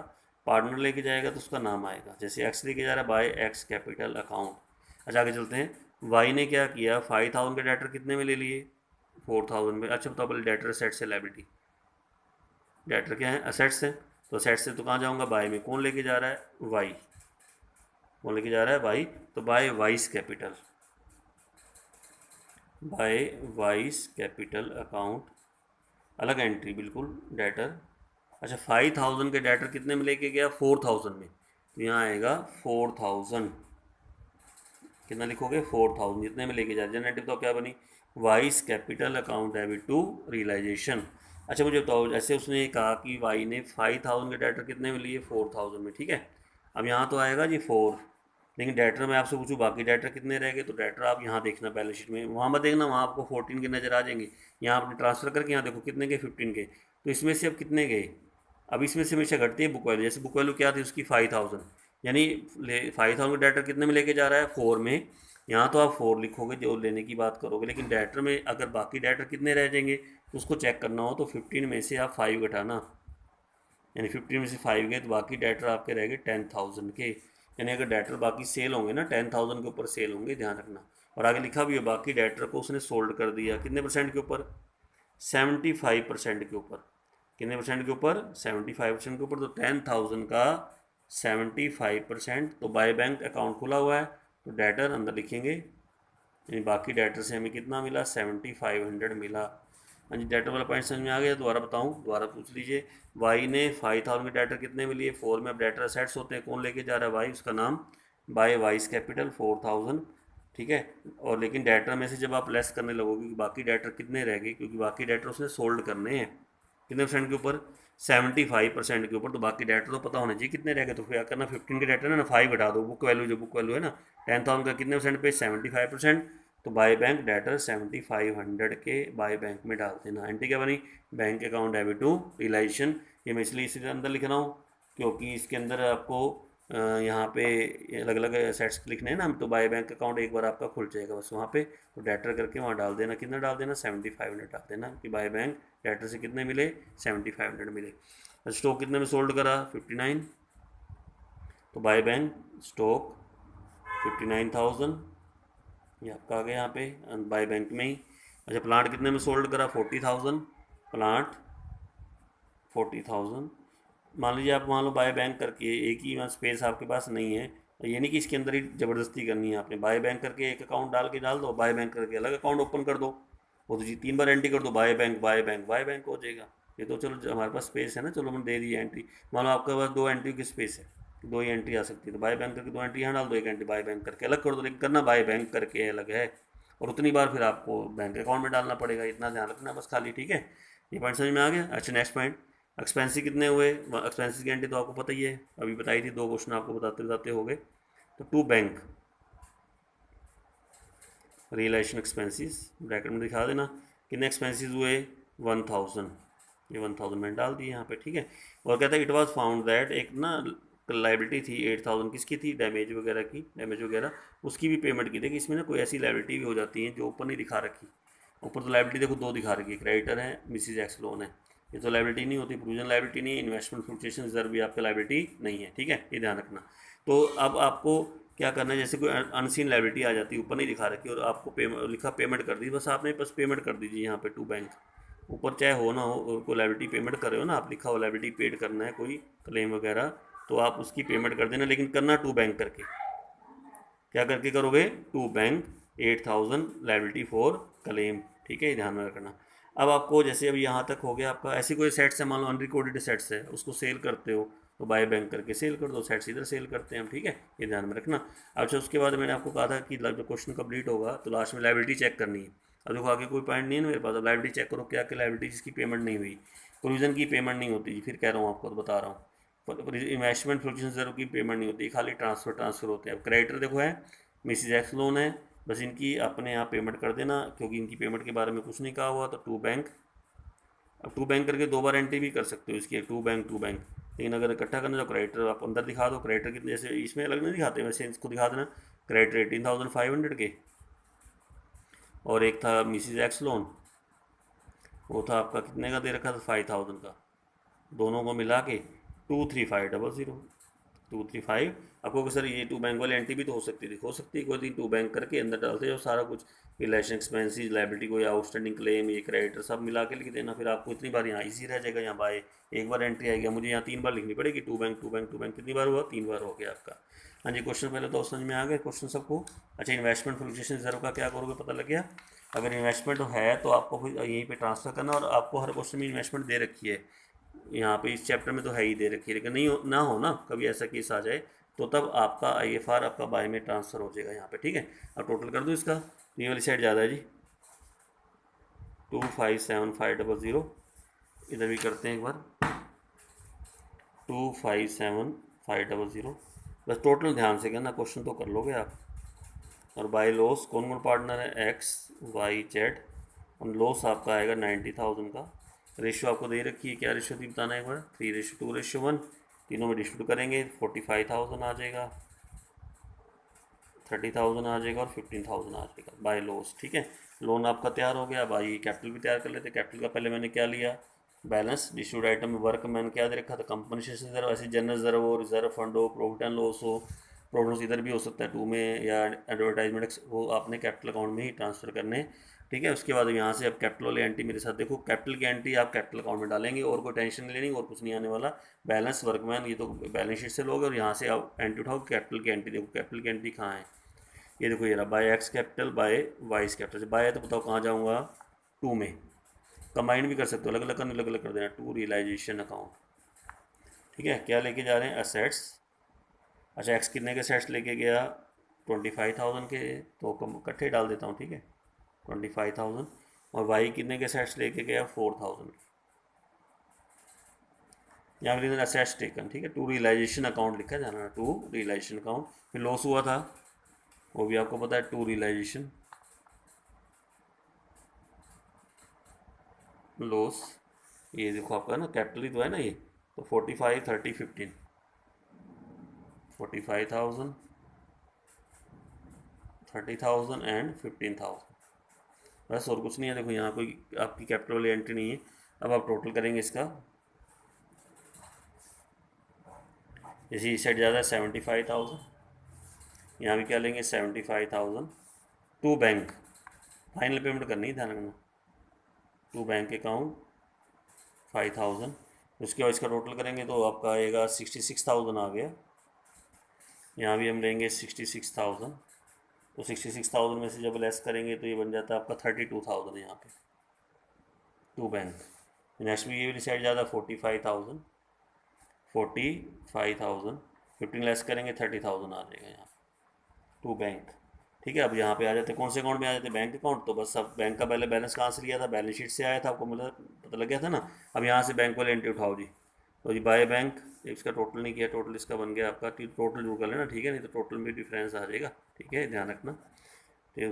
पार्टनर लेके जाएगा तो उसका नाम आएगा। जैसे एक्स लेके जा रहा है बाय एक्स कैपिटल अकाउंट। अच्छा आगे चलते हैं। वाई ने क्या किया, 5,000 के डेटर कितने में ले लिए, 4,000 में। अच्छा बताओ पहले डेटर असेट्स है लायबिलिटी, डेटर क्या है, असेट्स है। तो असेट्स से तो कहाँ जाऊँगा, बाय में। कौन लेके जा रहा है, वाई। कौन लेके जा रहा है, वाई। तो by Y's capital, by Y's capital account, अलग एंट्री बिल्कुल, डेटर। अच्छा 5,000 के डेटर कितने में लेके गया, 4,000 में। तो यहाँ आएगा 4,000, कितना लिखोगे, 4,000 जितने में लेके जा रहे। जनरेटिव तो क्या बनी, Y's capital account debit to realisation. अच्छा मुझे बताओ, जैसे उसने कहा कि वाई ने 5,000 के डेटर कितने में लिए, 4,000 में, ठीक है। अब यहाँ तो आएगा जी 4, लेकिन डेटर मैं आपसे पूछूं बाकी डेटर कितने रह गए, तो डेटर आप यहाँ देखना बैलेंस शीट में, वहाँ मत देखना, वहाँ आपको 14 के नज़र आ जाएंगे। यहाँ आपने ट्रांसफर करके यहाँ देखो कितने गए, 15 के। तो इसमें से अब कितने गए, अब इसमें से हमेशा घटती है बुक वैल्यू। जैसे बुक वैल्यू क्या थी उसकी, 5,000, यानी 5,000 डेटर कितने में लेके जा रहा है, 4 में। यहाँ तो आप 4 लिखोगे जो लेने की बात करोगे, लेकिन डेटर में अगर बाकी डेटर कितने रह जाएंगे तो उसको चेक करना हो तो 15 में से आप 5 घटाना, यानी 15 में से 5 गए तो बाकी डेटर आपके रह गए 10,000 के। यानी अगर डेटर बाकी सेल होंगे ना, 10,000 के ऊपर सेल होंगे, ध्यान रखना। और आगे लिखा भी है बाकी डेटर को उसने सोल्ड कर दिया, कितने परसेंट के ऊपर, 75% के ऊपर। कितने परसेंट के ऊपर, 75% के ऊपर। तो 10,000 का 75%, तो बाय बैंक अकाउंट खुला हुआ है, तो डेटर अंदर लिखेंगे, यानी बाकी डेटर से हमें कितना मिला, 7,500 मिला। हाँ जी, डेटर वाला पॉइंट समझ में आ गया। दोबारा बताऊँ, दोबारा पूछ लीजिए। वाई ने 5,000 के डेटर कितने में लिए, 4 में। अब डेटर असेट्स होते हैं, कौन लेके जा रहा है, वाई, उसका नाम बाय वाइस कैपिटल 4,000, ठीक है। और लेकिन डेटर में से जब आप लेस करने लगोगे कि बाकी डेटर कितने रह गए, क्योंकि बाकी डेटर उसने सोल्ड करने हैं, कितने परसेंट के ऊपर, 75% के ऊपर। तो बाकी डाटा तो पता होना चाहिए कितने रह गए। तो क्या करना, 15 के डाटा ना 5 घटा दो, बुक वैल्यू जो बुक वैल्यू है ना 10,000 का कितने परसेंट पे, 75%। तो बाय बैंक डाटा 7,500 के बाय बैंक में डाल देना। एंट्री क्या बनी, bank account debit to realisation. ये मैं इसलिए इसके अंदर लिख रहा हूँ क्योंकि इसके अंदर आपको यहाँ पे अलग अलग सेट्स लिखने हैं ना, तो बाय बैंक अकाउंट एक बार आपका खुल जाएगा बस वहाँ पे। तो डेटर करके वहाँ डाल देना, कितना डाल देना, 7,500 डाल देना कि बाय बैंक डेटर से कितने मिले, 7,500 मिले। स्टॉक कितने में सोल्ड करा, 59। तो बाय बैंक स्टॉक 59,000, ये आपका आ गया यहाँ पे बाय बैंक में ही। अच्छा प्लांट कितने में सोल्ड करा, 40,000, प्लांट 40,000। मान लीजिए आप मान लो बाय बैंक करके एक ही स्पेस आपके पास नहीं है, ये नहीं कि इसके अंदर ही ज़बरदस्ती करनी है आपने। बाय बैंक करके एक अकाउंट डाल के डाल दो, बाय बैंक करके अलग अकाउंट ओपन कर दो, वो तो जी 3 बार एंट्री कर दो, by bank by bank by bank हो जाएगा। ये तो चलो हमारे पास स्पेस है ना, चलो मैंने दे दी एंट्री। मान लो आपके पास 2 एंट्री की स्पेस है, 2 ही एंट्री आ सकती है, तो बाय बैंक करके 2 एंट्री यहाँ डाल दो, एक एंट्री बाय बैंक करके अलग कर दो। लेकिन करना बाय बैंक करके अलग है, और उतनी बार फिर आपको बैंक अकाउंट में डालना पड़ेगा, इतना ध्यान रखना बस खाली, ठीक है। ये पॉइंट समझ में आ गया। अच्छा नेक्स्ट पॉइंट, एक्सपेंसिव कितने हुए, एक्सपेंसिव की एंट्री तो आपको पता ही है, अभी बताई थी, 2 क्वेश्चन आपको बताते बताते हो गए। तो to bank realisation expenses bracket में दिखा देना, कितने एक्सपेंसिस हुए, 1,000, ये 1,000 मैंने डाल दी यहाँ पे, ठीक है। और कहता है इट वाज फाउंड दैट, एक ना लाइबिलिटी थी 8,000, किसकी थी, डैमेज वगैरह की, डैमेज वगैरह उसकी भी पेमेंट की थी। कि इसमें ना कोई ऐसी लाइबिलिटी भी हो जाती है जो ऊपर नहीं दिखा रखी। ऊपर तो लाइबिलिटी देखो 2 दिखा रखी है, क्रेडिटर है, मिसिज एक्स लोन है, ये तो लाइबिलिटी नहीं होती, प्रोविजन लाइबिलिटी नहीं है, इन्वेस्टमेंट फ्लक्चुएशन रिजर्व भी आपका लाइबिलिटी नहीं है, ठीक है, ये ध्यान रखना। तो अब आपको क्या करना है, जैसे कोई अनसीन लाइबिलिटी आ जाती है, ऊपर नहीं दिखा रखी और आपको लिखा पेमेंट कर दी, बस आपने बस पेमेंट कर दीजिए यहाँ पे टू बैंक। ऊपर चाहे हो ना हो, कोई लाइबिलिटी पेमेंट कर रहे हो ना आप, लिखा हो लाइबिलिटी पेड करना है कोई क्लेम वगैरह, तो आप उसकी पेमेंट कर देना, लेकिन करना टू बैंक करके। क्या करके करोगे, to bank 8,000 liability for claim, ठीक है, ध्यान में रखना। अब आपको जैसे अभी यहाँ तक हो गया आपका, ऐसी कोई सेट्स है मान लो अनरिकॉर्डेड सेट्स है, उसको सेल करते हो तो बाय बैंक करके सेल कर दो, सेट्स इधर सेल करते हैं हम, ठीक है, ये ध्यान में रखना। अच्छा उसके बाद मैंने आपको कहा था कि जब क्वेश्चन कंप्लीट होगा तो लास्ट में लाइबिलिटी चेक करनी है। अब देखो आगे कोई पॉइंट नहीं है मेरे पास, अब लाइबिलिटी चेक करो, क्या क्या लाइबिलिटी जिसकी पेमेंट नहीं हुई, प्रोविजन की पेमेंट नहीं होती, फिर कह रहा हूँ आपको, तो बता रहा हूँ, इन्वेस्टमेंट फ्लक्चुएशन रिजर्व की पेमेंट नहीं होती, खाली ट्रांसफर होते हैं। अब क्रेडिटर देखो है, मिसिज एक्स लोन है, बस इनकी अपने आप पेमेंट कर देना, क्योंकि इनकी पेमेंट के बारे में कुछ नहीं कहा हुआ। तो टू बैंक, अब टू बैंक करके 2 बार एंट्री भी कर सकते हो इसकी, टू बैंक लेकिन अगर इकट्ठा करना तो क्रेडिटर आप अंदर दिखा दो। क्रेडिटर कितने, जैसे इसमें अलग नहीं दिखाते, वैसे इसको दिखा देना। क्रेडिटर 18,500 के, और एक था मिसिज एक्स लोन, वो था आपका कितने का दे रखा था, 5,000 का। दोनों को मिला के 23500, 235। आपको कि सर ये टू बैंक वाली एंट्री भी तो हो सकती थी, हो सकती है, कोई दिन टू बैंक करके अंदर डालते हो सारा कुछ, रिलेशन एक्सपेंसिस, लाइबिलिटी, कोई आउटस्टैंडिंग क्लेम, ये क्रेडिटर सब मिला के लिख देना। फिर आपको इतनी बार यहाँ इजी रह जाएगा, यहाँ बाय एक बार एंट्री आएगी, मुझे यहाँ 3 बार लिखनी पड़ेगी, to bank to bank to bank. कितनी बार हुआ, 3 बार हो गया आपका। हाँ जी, क्वेश्चन पहले तो समझ में आ गए क्वेश्चन सबको। अच्छा, इन्वेस्टमेंट फ्लक्चुएशन रिजर्व का क्या करोगे, पता लग गया। अगर इन्वेस्टमेंट है तो आपको फिर यहीं पे ट्रांसफर करना, और आपको हर क्वेश्चन में इन्वेस्टमेंट दे रखी है, यहाँ पे इस चैप्टर में तो है ही दे रखी है, लेकिन नहीं ना हो ना कभी ऐसा केस आ जाए, तो तब आपका IFR आपका बाय में ट्रांसफ़र हो जाएगा यहाँ पे, ठीक है। अब टोटल कर दूँ इसका, तो ये वाली साइड ज़्यादा है जी, 257,500। इधर भी करते हैं एक बार, 257,500। बस टोटल ध्यान से करना, क्वेश्चन तो कर लोगे आप। और बाय लॉस कौन कौन पार्टनर है, XYZ। और लॉस आपका आएगा 90,000 का। रेशियो आपको दे रखी है, क्या रेशियो थी बताना एक बार, 3:2:1। तीनों में डिस्ट्रीब्यूट करेंगे, 45,000 आ जाएगा, 30,000 आ जाएगा, और 15,000 आ जाएगा बाय लॉस, ठीक है। लोन आपका तैयार हो गया। अब आइए कैपिटल भी तैयार कर लेते हैं। कैपिटल का पहले मैंने क्या लिया, बैलेंस, डिस्ट्रीब्यूट आइटम में वर्क मैंने क्या दे रखा था, कंपनसेशन रिजर्व। ऐसे जनरल रिजर्व हो, रिजर्व फंड हो, प्रॉफिट एंड लॉस हो, प्रॉब्लम्स इधर भी हो सकता है 2 में, या एडवर्टाइजमेंट, वो आपने कैपिटल अकाउंट में ही ट्रांसफ़र करने, ठीक है। उसके बाद यहाँ से अब कैपिटल वाली एंट्री मेरे साथ देखो, कैपिटल की एंट्री आप कैपिटल अकाउंट में डालेंगे, और कोई टेंशन नहीं लेनी, और कुछ नहीं आने वाला। बैलेंस, वर्कमैन, ये तो बैलेंस शीट से लोगे, और यहाँ से आप एंट्री उठाओ, कैपिटल की एंट्री देखो, कैपिटल की एंट्री कहाँ है, ये देखो, ये रहा, by X capital by Y's capital. By है तो बताओ कहाँ जाऊँगा, 2 में। कंबाइन भी कर सकते हो, अलग अलग करने, अलग अलग कर देना, टू रियलाइजेशन अकाउंट, ठीक है। क्या लेके जा रहे हैं, असेट्स। अच्छा, एक्स कितने के सेट्स लेके गया, 25,000 के, तो इकट्ठे डाल देता हूँ, ठीक है, 25,000। और वाई कितने के सेट्स लेके गया, 4,000 के। यहाँ पर असेट्स टेकन, ठीक है, टू रियलाइजेशन अकाउंट लिखा जाना, टू रियलाइजेशन अकाउंट। फिर लॉस हुआ था, वो भी आपको पता है, टू रियलाइजेशन लॉस। ये देखो आपका ना कैपिटल ही तो है ना ये, तो 45, 30, 15, 45,000, 30,000 एंड 15,000। बस और कुछ नहीं है। देखो यहाँ कोई आपकी कैपिटल वाली एंट्री नहीं है। अब आप टोटल करेंगे इसका, जैसे इस साइड ज़्यादा है 75,000, यहाँ भी क्या लेंगे 75,000, टू बैंक, फाइनल पेमेंट करनी है, ध्यान रखना, टू बैंक अकाउंट 5,000। उसके बाद इसका टोटल करेंगे तो आपका आएगा 66,000 आ गया। यहाँ भी हम लेंगे 66,000, तो 66,000 में से जब लेस करेंगे तो ये बन जाता है आपका 32,000 यहाँ पे, टू बैंक। नेक्स्ट भी ये वाली साइड ज़्यादा, 45,000, 45,000, 15 लेस करेंगे 30,000 आ जाएगा यहाँ, टू बैंक, ठीक है। अब यहाँ पे आ जाते हैं, कौन से अकाउंट में आ जाते हैं, बैंक अकाउंट। तो बस अब बैंक का पहले बैलेंस कहाँ से लिया था, बैलेंस शीट से आया था, आपको मतलब पता लग गया था ना। अब यहाँ से बैंक वाले एंट्री उठाओ जी, तो जी बाय बैंक, इसका टोटल नहीं किया, टोटल इसका बन गया आपका, टोटल जरूर कर लेना, ठीक है, नहीं तो टोटल में डिफरेंस आ जाएगा, ठीक है, ध्यान रखना।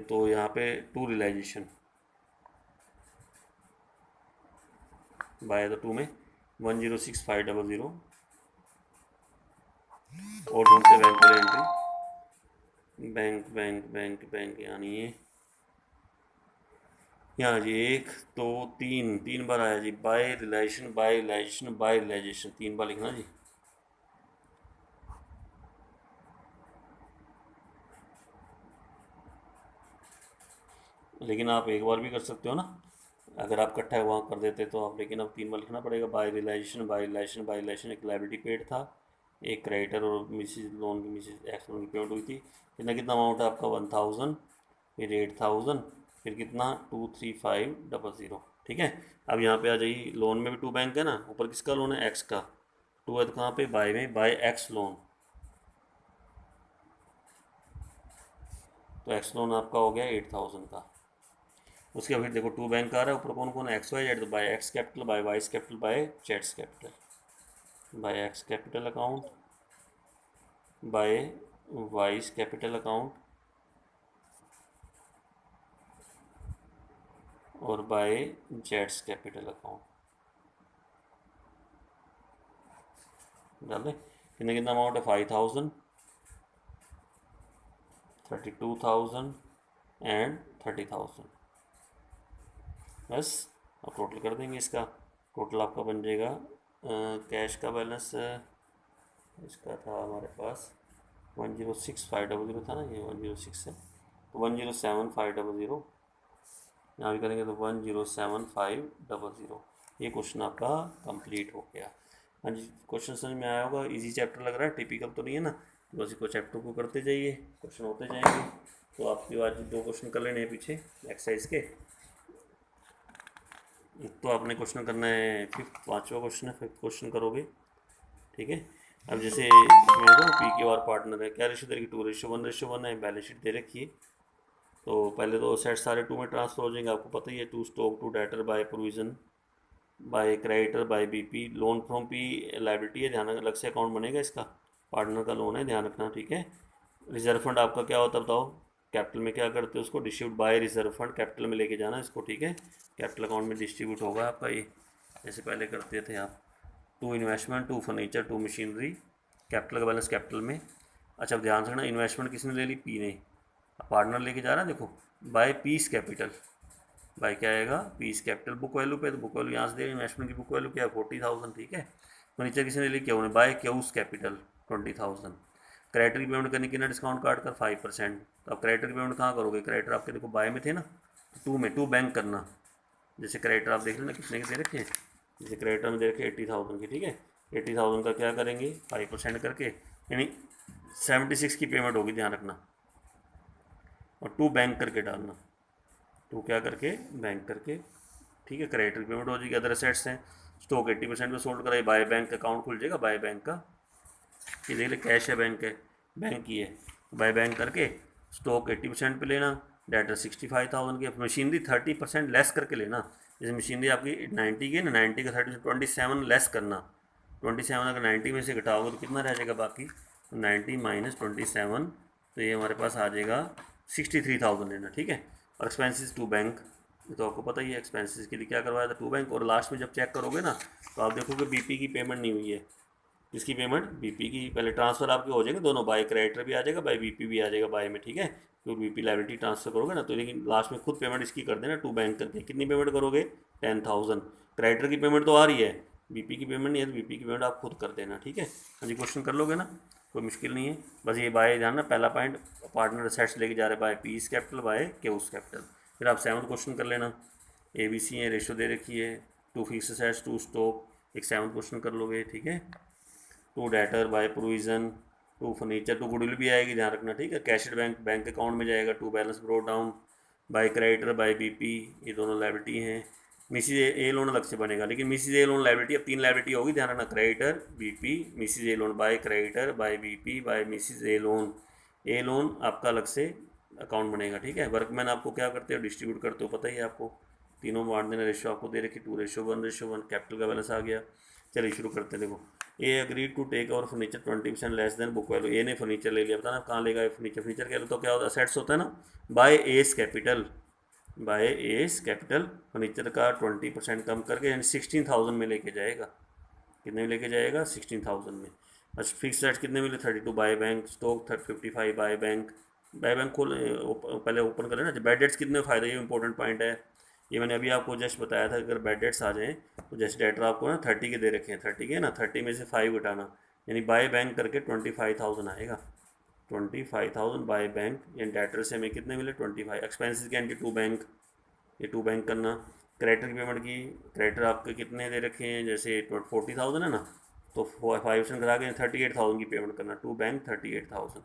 तो यहाँ पे to realisation by the two में 106,500, और ढूंढते बैंक वाले entry, bank bank bank bank, यानी ये यहाँ जी 1 2 3, 3 बार आया जी, by realisation by realisation by realisation, 3 बार लिखना जी। लेकिन आप एक बार भी कर सकते हो ना, अगर आप इकट्ठा वहाँ कर देते तो आप, लेकिन अब 3 बार लिखना पड़ेगा, by realisation by realisation by realisation. एक लायबिलिटी पेड था, एक क्रेडिटर और मिसिज लोन की, मिसिज एक्स लोन की पेमेंट हुई थी। कितना कितना अमाउंट है आपका, 1,000, फिर 8,000, फिर कितना 23500, ठीक है। अब यहाँ पे आ जाइए, लोन में भी टू बैंक है ना, ऊपर किसका लोन है, एक्स का, टू है तो कहाँ पे, बाय में, बाय एक्स लोन, तो एक्स लोन आपका हो गया 8,000 का। उसके फिर देखो टू बैंक आ रहा है ऊपर, कौन कौन है, XYZ, तो by X capital by Y's capital by जेड्स capital, by X capital account, by Y's capital account, और बाय जेड्स कैपिटल अकाउंट। डाल दें। कितना अमाउंट है 5000, 32,000 एंड 30,000। बस अब टोटल कर देंगे इसका। टोटल आपका बन जाएगा कैश का बैलेंस इसका था हमारे पास 106,500 था ना, ये 106 है तो 107,500। यहाँ भी करेंगे तो 107,500। ये क्वेश्चन आपका कंप्लीट हो गया। हाँ जी, क्वेश्चन समझ में आया होगा। इजी चैप्टर लग रहा है, टिपिकल तो नहीं है ना। तो बस इसको चैप्टर को करते जाइए, क्वेश्चन होते जाएंगे। तो आपकी आज 2 क्वेश्चन कर लेने हैं पीछे एक्सरसाइज के। एक तो आपने क्वेश्चन करना है फिफ्थ, 5वां क्वेश्चन है, 5th क्वेश्चन करोगे, ठीक है। अब जैसे इसमें देखो पी क्यू आर पार्टनर है, क्या रेशियो दे रखी 2:1:1 है, बैलेंस शीट दे रखी है। तो पहले तो सेट सारे 2 में ट्रांसफर हो जाएंगे, आपको पता ही है। To stock, to debtor, by provision, by creditor, by BP. Loan from P liability है, ध्यान अलग से अकाउंट बनेगा इसका, पार्टनर का लोन है, ध्यान रखना, ठीक है। रिजर्व फंड आपका क्या होता है बताओ, कैपिटल में क्या करते हो उसको, distribute by reserve fund, capital में लेके जाना इसको, ठीक है। कैपिटल अकाउंट में डिस्ट्रीब्यूट होगा आपका ये, जैसे पहले करते थे आप। To investment, to furniture, to machinery, capital का बैलेंस कैपिटल में। अच्छा अब ध्यान से रखना, इन्वेस्टमेंट किसने ले ली, पी ने, पार्टनर लेके जा रहा है देखो, बाय पीस कैपिटल, बाय क्या आएगा, पीस कैपिटल। बुक वैल्यू पे, तो बुक वैल्यू यहाँ से दे, इन्वेस्टमेंट की बुक वैल्यू क्या है 40,000, ठीक है। फर्नीचर किसने ले ली, क्यों ने, बाय क्यूस कैपिटल 20,000। क्रेडिटर की पेमेंट करनी कितना, डिस्काउंट काट कर 5%। तो अब क्रेडिटर की पेमेंट कहाँ करोगे, क्रेडिटर आपके देखो बाय में थे ना, टू में, टू बैंक करना। जैसे क्रेडिटर आप देख लेना कितने के दे रखे हैं, जैसे क्रेडिटर में दे रखे 80,000 की, ठीक है। 80,000 का क्या करेंगे 5% करके, यानी 76 की पेमेंट होगी, ध्यान रखना। और टू बैंक करके डालना, टू क्या करके, बैंक करके, ठीक है। क्रेडिटर की पेमेंट हो जाएगी। अदर एसेट्स हैं, स्टॉक 80% पे सोल्ड कराए, बाय बैंक अकाउंट खुल जाएगा, बाय बैंक का, ये देख ले कैश है, बैंक है, बैंक की है, बाय बैंक करके स्टॉक 80% पे लेना, डेटर 65,000 की। मशीनरी 30% लेस करके लेना, जैसे मशीनरी आपकी 90 की है ना, 90 का 27 लेस करना। 27 अगर 90 में से घटाओगे तो कितना रह जाएगा बाकी, 90 माइनस 27, तो ये हमारे पास आ जाएगा 63,000 लेना, ठीक है। और एक्सपेंसिस टू बैंक, ये तो आपको पता ही है, एक्सपेंसिस के लिए क्या करवाया था, टू बैंक। और लास्ट में जब चेक करोगे ना तो आप देखोगे बीपी की पेमेंट नहीं हुई है। इसकी पेमेंट बीपी की, पहले ट्रांसफर आपके हो जाएगा दोनों, बाय क्रेडिटर भी आ जाएगा, बाय बीपी भी आ जाएगा बाय में, ठीक है। तो बीपी लाइबिलिटी ट्रांसफर करोगे ना तो, लेकिन लास्ट में खुद पेमेंट इसकी कर देना टू बैंक करके। कितनी पेमेंट करोगे 10,000। क्रेडिटर की पेमेंट तो आ रही है, बीपी की पेमेंट नहीं है, तो बीपी की पेमेंट आप खुद कर देना, ठीक है। हाँ जी, क्वेश्चन कर लोगे ना, कोई मुश्किल नहीं है। बस ये बाय ध्यान ना, पहला पॉइंट पार्टनर सेट्स लेके जा रहे बाय पीस कैपिटल, बाय क्यूस कैपिटल। फिर आप 7th क्वेश्चन कर लेना, ए बी सी है, रेशो दे रखी है, to fix assets, to stock, एक 7th क्वेश्चन कर लोगे, ठीक है। To debtor, by provision, to furniture, to goodwill भी आएगी, ध्यान रखना, ठीक है। कैशड बैंक, बैंक अकाउंट में जाएगा। To balance brought down, by creditor, by BP, ये दोनों लाइबिलिटी हैं। मिसिज ए लोन अलग से बनेगा, लेकिन मिसिज ए लोन लाइबिलिटी, अब 3 लाइबिलिटी होगी, ध्यान रखना, creditor, BP, Mrs A loan, by creditor, by BP, by Mrs A loan. A loan आपका अलग से अकाउंट बनेगा, ठीक है। वर्कमैन आपको क्या करते हो, डिस्ट्रीब्यूट करते हो, पता ही है आपको, तीनों बांट देना। रेशो आपको दे रखी 2:1:1, कैपिटल का बैलेंस आ गया। चलिए शुरू करते हैं। देखो, A agreed to take over furniture 20% less than book value. A ने फर्नीचर ले लिया, बताना कहाँ लेगा फर्नीचर, फर्नीचर कह लो तो क्या होता है, असेट्स होता है ना। By S capital, by S capital, furniture का 20% कम करके यानी 16,000 में लेके जाएगा। कितने में लेके जाएगा 16,000 में। अच्छा, फिक्स रेट कितने मिले 32 by bank, stock 55 by bank. By bank खोल पहले ओपन कर लेना। बैड डेट्स कितने फ़ायदे, ये इंपॉर्टेंट पॉइंट है, ये मैंने अभी आपको जस्ट बताया था। अगर बैड डेट्स आ जाएँ तो जैसे डेटर आपको ना 30 के दे रखे हैं, 30 के ना, 30 में से 5 घटाना, यानी बाय बैंक करके 25,000 आएगा। 25,000 बाय बैंक, यानी डेटर से हमें कितने मिले 25। एक्सपेंसिस के एंटी टू बैंक, ये टू बैंक करना। क्रेडिटर की पेमेंट की, क्रेडिटर आपके कितने दे रखे हैं, जैसे 40,000 है ना, तो 5% करा के 38,000 की पेमेंट करना। टू बैंक 38,000,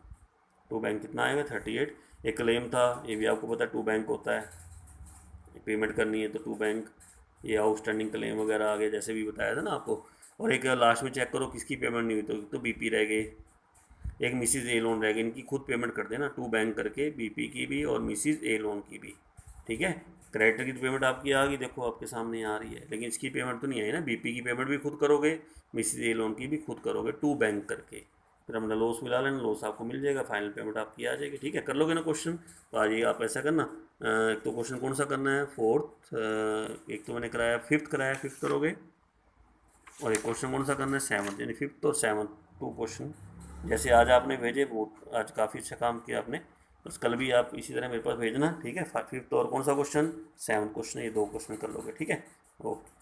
टू बैंक कितना आएगा 38। एक क्लेम था, ये भी आपको पता है टू बैंक होता है, पेमेंट करनी है तो टू बैंक। ये आउटस्टैंडिंग क्लेम वगैरह आ गया, जैसे भी बताया था ना आपको। और एक लास्ट में चेक करो किसकी पेमेंट नहीं हुई, तो बीपी रह गई, एक मिसिज ए लोन रह गई, इनकी खुद पेमेंट कर देना, टू बैंक करके, बीपी की भी और मिसिज ए लोन की भी, ठीक है। क्रेडिटर की तो पेमेंट आपकी आ गई, देखो आपके सामने आ रही है, लेकिन इसकी पेमेंट तो नहीं आई ना। बीपी की पेमेंट भी खुद करोगे, मिसिज ए लोन की भी खुद करोगे, टू बैंक करके। फिर हमने लॉस मिला लेना, लॉस आपको मिल जाएगा, फाइनल पेमेंट आपकी आ जाएगी, ठीक है। कर लोगे ना क्वेश्चन, तो आ जाइए आप ऐसा करना। एक तो क्वेश्चन कौन सा करना है, 4th, एक तो मैंने कराया 5th कराया, 5th करोगे। और एक क्वेश्चन कौन सा करना है, 7th, यानी 5th और 7th 2 क्वेश्चन जैसे आज आपने भेजे, वो आज काफ़ी अच्छा काम किया आपने। बस कल भी आप इसी तरह मेरे पास भेजना, ठीक है। 5th और कौन सा क्वेश्चन, 7th क्वेश्चन, ये 2 क्वेश्चन कर लोगे, ठीक है। ओके।